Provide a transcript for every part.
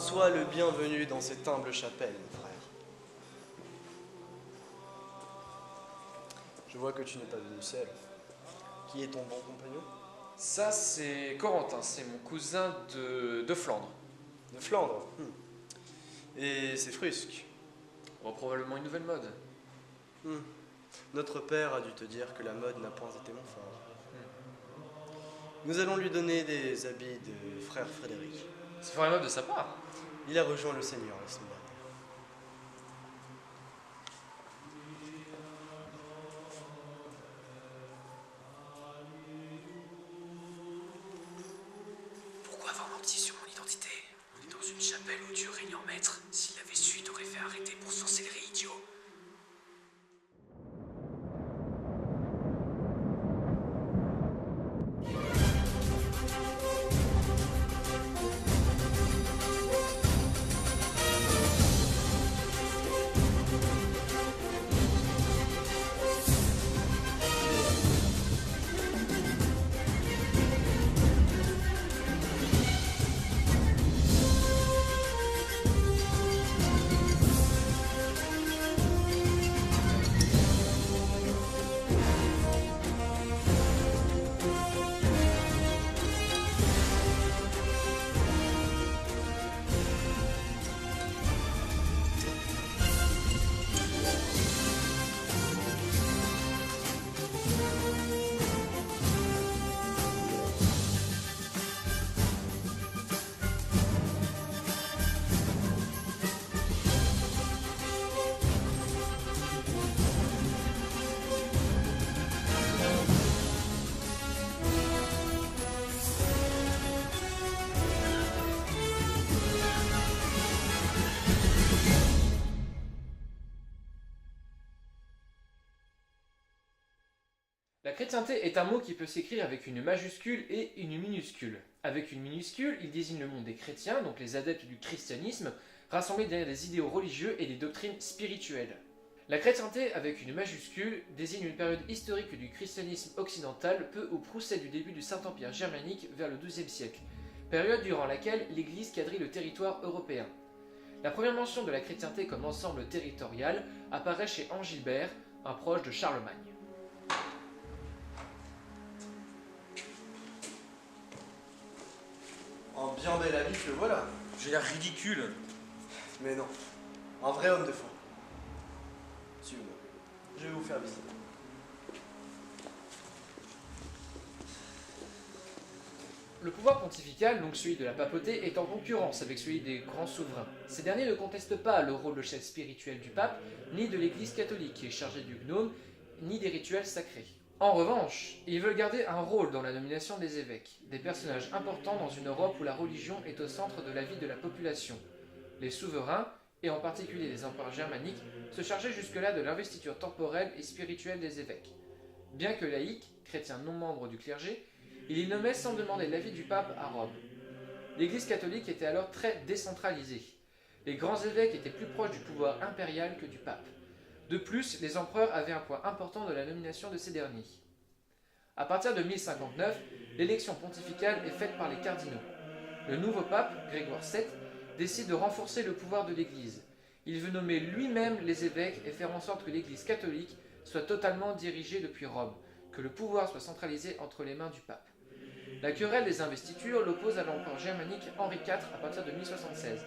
Sois le bienvenu dans cette humble chapelle, mon frère. Je vois que tu n'es pas venu seul. Qui est ton bon compagnon? Ça, c'est Corentin, c'est mon cousin de Flandre. De Flandre. Et c'est Frusque. Oh, probablement une nouvelle mode. Notre père a dû te dire que la mode n'a point été mon fort. Nous allons lui donner des habits de frère Frédéric. C'est fort aimable de sa part. Il a rejoint le Seigneur la semaine dernière. Pourquoi avoir menti sur mon identité? On est dans une chapelle où Dieu règne en maître. S'il l'avait su, il t'aurait fait arrêter pour sorcellerie, idiot. La chrétienté est un mot qui peut s'écrire avec une majuscule et une minuscule. Avec une minuscule, il désigne le monde des chrétiens, donc les adeptes du christianisme, rassemblés derrière des idéaux religieux et des doctrines spirituelles. La chrétienté, avec une majuscule, désigne une période historique du christianisme occidental peu ou prou celle du début du Saint-Empire germanique vers le XIIe siècle, période durant laquelle l'Église quadrille le territoire européen. La première mention de la chrétienté comme ensemble territorial apparaît chez Angilbert, un proche de Charlemagne. En bien bel habit, le voilà. J'ai l'air ridicule. Mais non, un vrai homme de foi. Suivez-moi, je vais vous faire visiter. Le pouvoir pontifical, donc celui de la papauté, est en concurrence avec celui des grands souverains. Ces derniers ne contestent pas le rôle de chef spirituel du pape, ni de l'Église catholique qui est chargée du gnome, ni des rituels sacrés. En revanche, ils veulent garder un rôle dans la nomination des évêques, des personnages importants dans une Europe où la religion est au centre de la vie de la population. Les souverains, et en particulier les empereurs germaniques, se chargeaient jusque-là de l'investiture temporelle et spirituelle des évêques. Bien que laïcs, chrétiens non membres du clergé, ils les nommaient sans demander l'avis du pape à Rome. L'Église catholique était alors très décentralisée. Les grands évêques étaient plus proches du pouvoir impérial que du pape. De plus, les empereurs avaient un poids important de la nomination de ces derniers. À partir de 1059, l'élection pontificale est faite par les cardinaux. Le nouveau pape, Grégoire VII, décide de renforcer le pouvoir de l'Église. Il veut nommer lui-même les évêques et faire en sorte que l'Église catholique soit totalement dirigée depuis Rome, que le pouvoir soit centralisé entre les mains du pape. La querelle des investitures l'oppose à l'empereur germanique Henri IV à partir de 1076.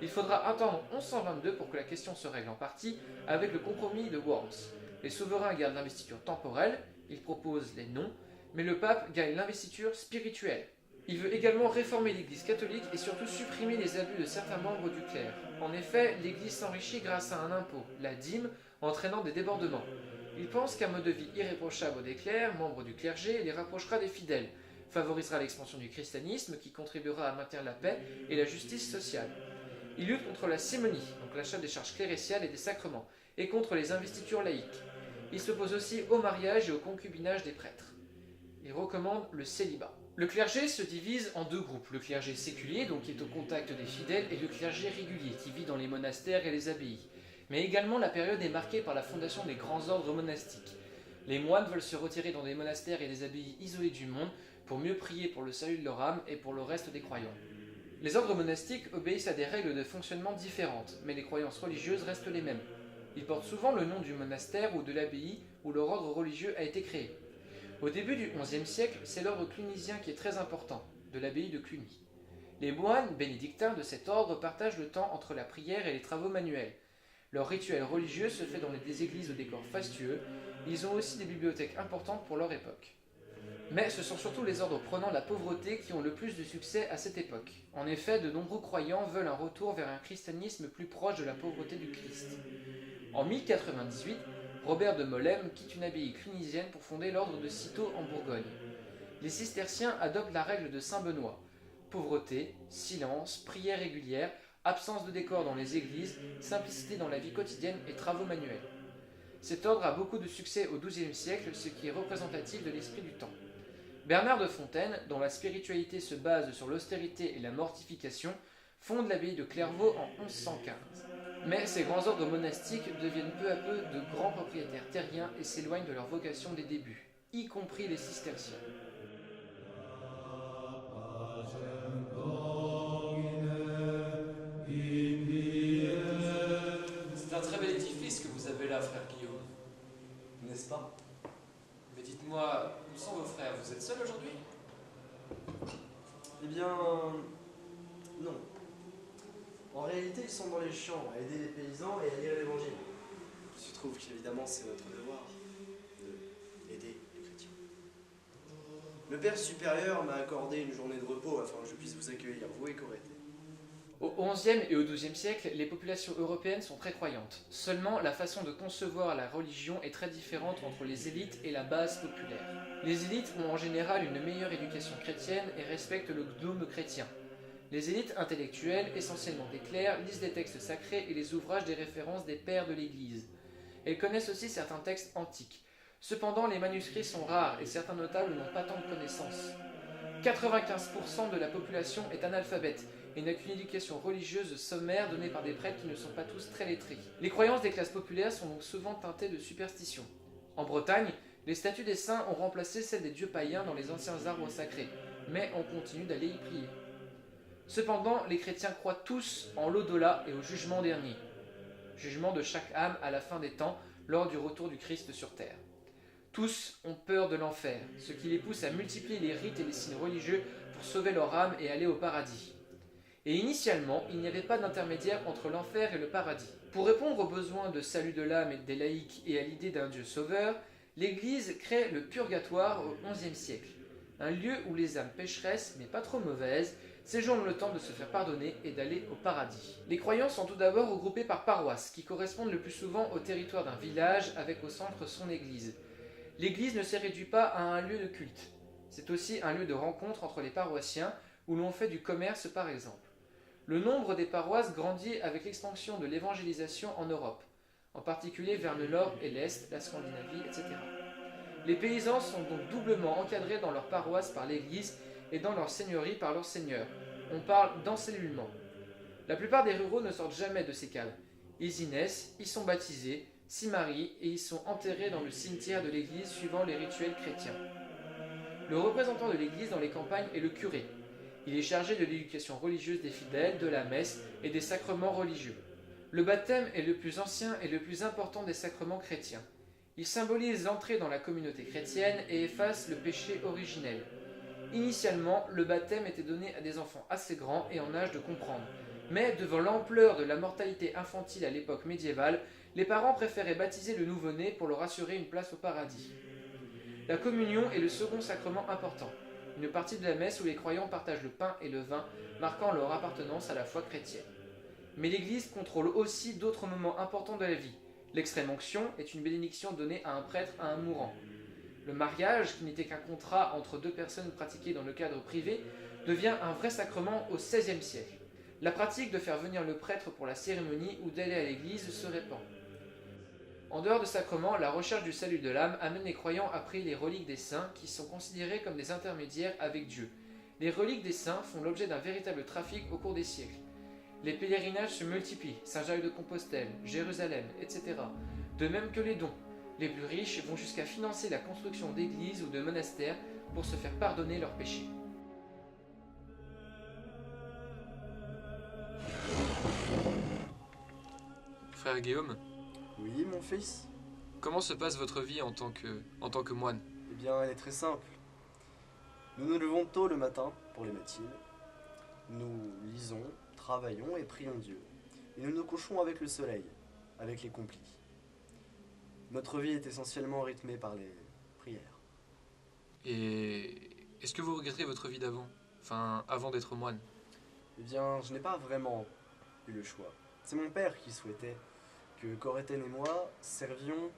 Il faudra attendre 1122 pour que la question se règle en partie avec le compromis de Worms. Les souverains gardent l'investiture temporelle, ils proposent les noms, mais le pape gagne l'investiture spirituelle. Il veut également réformer l'Église catholique et surtout supprimer les abus de certains membres du clerc. En effet, l'Église s'enrichit grâce à un impôt, la dîme, entraînant des débordements. Il pense qu'un mode de vie irréprochable des clercs, membres du clergé, les rapprochera des fidèles, favorisera l'expansion du christianisme qui contribuera à maintenir la paix et la justice sociale. Il lutte contre la simonie, donc l'achat des charges clériciales et des sacrements, et contre les investitures laïques. Il s'oppose aussi au mariage et au concubinage des prêtres. Il recommande le célibat. Le clergé se divise en deux groupes, le clergé séculier, donc qui est au contact des fidèles, et le clergé régulier, qui vit dans les monastères et les abbayes. Mais également la période est marquée par la fondation des grands ordres monastiques. Les moines veulent se retirer dans des monastères et des abbayes isolés du monde pour mieux prier pour le salut de leur âme et pour le reste des croyants. Les ordres monastiques obéissent à des règles de fonctionnement différentes, mais les croyances religieuses restent les mêmes. Ils portent souvent le nom du monastère ou de l'abbaye où leur ordre religieux a été créé. Au début du XIe siècle, c'est l'ordre clunisien qui est très important, de l'abbaye de Cluny. Les moines bénédictins de cet ordre partagent le temps entre la prière et les travaux manuels. Leur rituel religieux se fait dans des églises au décor fastueux. Ils ont aussi des bibliothèques importantes pour leur époque. Mais ce sont surtout les ordres prônant la pauvreté qui ont le plus de succès à cette époque. En effet, de nombreux croyants veulent un retour vers un christianisme plus proche de la pauvreté du Christ. En 1098, Robert de Molesme quitte une abbaye clunisienne pour fonder l'ordre de Cîteaux en Bourgogne. Les cisterciens adoptent la règle de Saint Benoît. Pauvreté, silence, prière régulière, absence de décor dans les églises, simplicité dans la vie quotidienne et travaux manuels. Cet ordre a beaucoup de succès au XIIe siècle, ce qui est représentatif de l'esprit du temps. Bernard de Fontaine, dont la spiritualité se base sur l'austérité et la mortification, fonde l'abbaye de Clairvaux en 1115. Mais ces grands ordres monastiques deviennent peu à peu de grands propriétaires terriens et s'éloignent de leur vocation des débuts, y compris les cisterciens. C'est un très bel édifice que vous avez là, frère Guillaume. N'est-ce pas? Mais dites-moi, où sont vos frères? Vous êtes seul aujourd'hui? Eh bien, non. En réalité, ils sont dans les champs à aider les paysans et à lire l'évangile. Je trouve qu'évidemment, c'est notre devoir d'aider les chrétiens. Le Père supérieur m'a accordé une journée de repos afin que je puisse vous accueillir, vous et Corété. Au XIe et au XIIe siècle, les populations européennes sont très croyantes. Seulement, la façon de concevoir la religion est très différente entre les élites et la base populaire. Les élites ont en général une meilleure éducation chrétienne et respectent le dogme chrétien. Les élites intellectuelles, essentiellement des clercs, lisent les textes sacrés et les ouvrages des références des pères de l'Église. Elles connaissent aussi certains textes antiques. Cependant, les manuscrits sont rares et certains notables n'ont pas tant de connaissances. 95% de la population est analphabète et n'a qu'une éducation religieuse sommaire donnée par des prêtres qui ne sont pas tous très lettrés. Les croyances des classes populaires sont donc souvent teintées de superstitions. En Bretagne, les statues des saints ont remplacé celles des dieux païens dans les anciens arbres sacrés, mais on continue d'aller y prier. Cependant, les chrétiens croient tous en l'au-delà et au jugement dernier. Jugement de chaque âme à la fin des temps, lors du retour du Christ sur terre. Tous ont peur de l'enfer, ce qui les pousse à multiplier les rites et les signes religieux pour sauver leur âme et aller au paradis. Et initialement, il n'y avait pas d'intermédiaire entre l'enfer et le paradis. Pour répondre aux besoins de salut de l'âme et des laïcs et à l'idée d'un Dieu sauveur, l'Église crée le purgatoire au XIe siècle, un lieu où les âmes pécheresses, mais pas trop mauvaises, séjournent le temps de se faire pardonner et d'aller au paradis. Les croyants sont tout d'abord regroupés par paroisses, qui correspondent le plus souvent au territoire d'un village avec au centre son église. L'église ne se réduit pas à un lieu de culte. C'est aussi un lieu de rencontre entre les paroissiens, où l'on fait du commerce par exemple. Le nombre des paroisses grandit avec l'expansion de l'évangélisation en Europe, en particulier vers le nord et l'est, la Scandinavie, etc. Les paysans sont donc doublement encadrés dans leur paroisse par l'église et dans leur seigneurie par leur seigneur. On parle d'encellulement. La plupart des ruraux ne sortent jamais de ces caves. Ils y naissent, y sont baptisés, s'y marient et y sont enterrés dans le cimetière de l'église suivant les rituels chrétiens. Le représentant de l'église dans les campagnes est le curé. Il est chargé de l'éducation religieuse des fidèles, de la messe et des sacrements religieux. Le baptême est le plus ancien et le plus important des sacrements chrétiens. Il symbolise l'entrée dans la communauté chrétienne et efface le péché originel. Initialement, le baptême était donné à des enfants assez grands et en âge de comprendre. Mais devant l'ampleur de la mortalité infantile à l'époque médiévale, les parents préféraient baptiser le nouveau-né pour leur assurer une place au paradis. La communion est le second sacrement important, une partie de la messe où les croyants partagent le pain et le vin, marquant leur appartenance à la foi chrétienne. Mais l'Église contrôle aussi d'autres moments importants de la vie. L'extrême-onction est une bénédiction donnée à un prêtre à un mourant. Le mariage, qui n'était qu'un contrat entre deux personnes pratiqué dans le cadre privé, devient un vrai sacrement au XVIe siècle. La pratique de faire venir le prêtre pour la cérémonie ou d'aller à l'église se répand. En dehors de sacrements, la recherche du salut de l'âme amène les croyants à prier les reliques des saints qui sont considérés comme des intermédiaires avec Dieu. Les reliques des saints font l'objet d'un véritable trafic au cours des siècles. Les pèlerinages se multiplient, Saint-Jacques de Compostelle, Jérusalem, etc. De même que les dons. Les plus riches vont jusqu'à financer la construction d'églises ou de monastères pour se faire pardonner leurs péchés. frère Guillaume. Oui, mon fils? Comment se passe votre vie en tant que moine? Eh bien, elle est très simple. Nous nous levons tôt le matin pour les matines. Nous lisons, travaillons et prions Dieu. Et nous nous couchons avec le soleil, avec les complis. Notre vie est essentiellement rythmée par les prières. Et est-ce que vous regrettez votre vie d'avant? Enfin, avant d'être moine? Eh bien, je n'ai pas vraiment eu le choix. C'est mon père qui souhaitait que Coréten et moi servions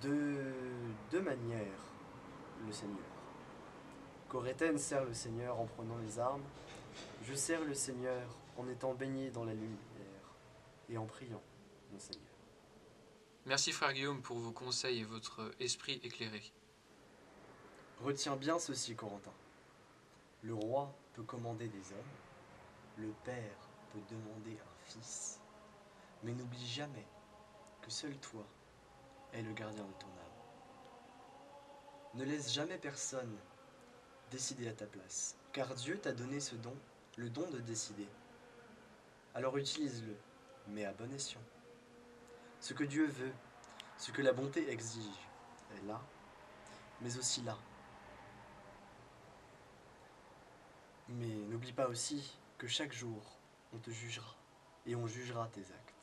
de deux manières le Seigneur. Coréten sert le Seigneur en prenant les armes. Je sers le Seigneur en étant baigné dans la lumière et en priant, mon Seigneur. Merci frère Guillaume pour vos conseils et votre esprit éclairé. Retiens bien ceci, Corentin. Le roi peut commander des hommes, le père peut demander un fils, mais n'oublie jamais que seul toi es le gardien de ton âme. Ne laisse jamais personne décider à ta place, car Dieu t'a donné ce don, le don de décider. Alors utilise-le, mais à bon escient. Ce que Dieu veut, ce que la bonté exige, est là, mais aussi là. Mais n'oublie pas aussi que chaque jour, on te jugera et on jugera tes actes.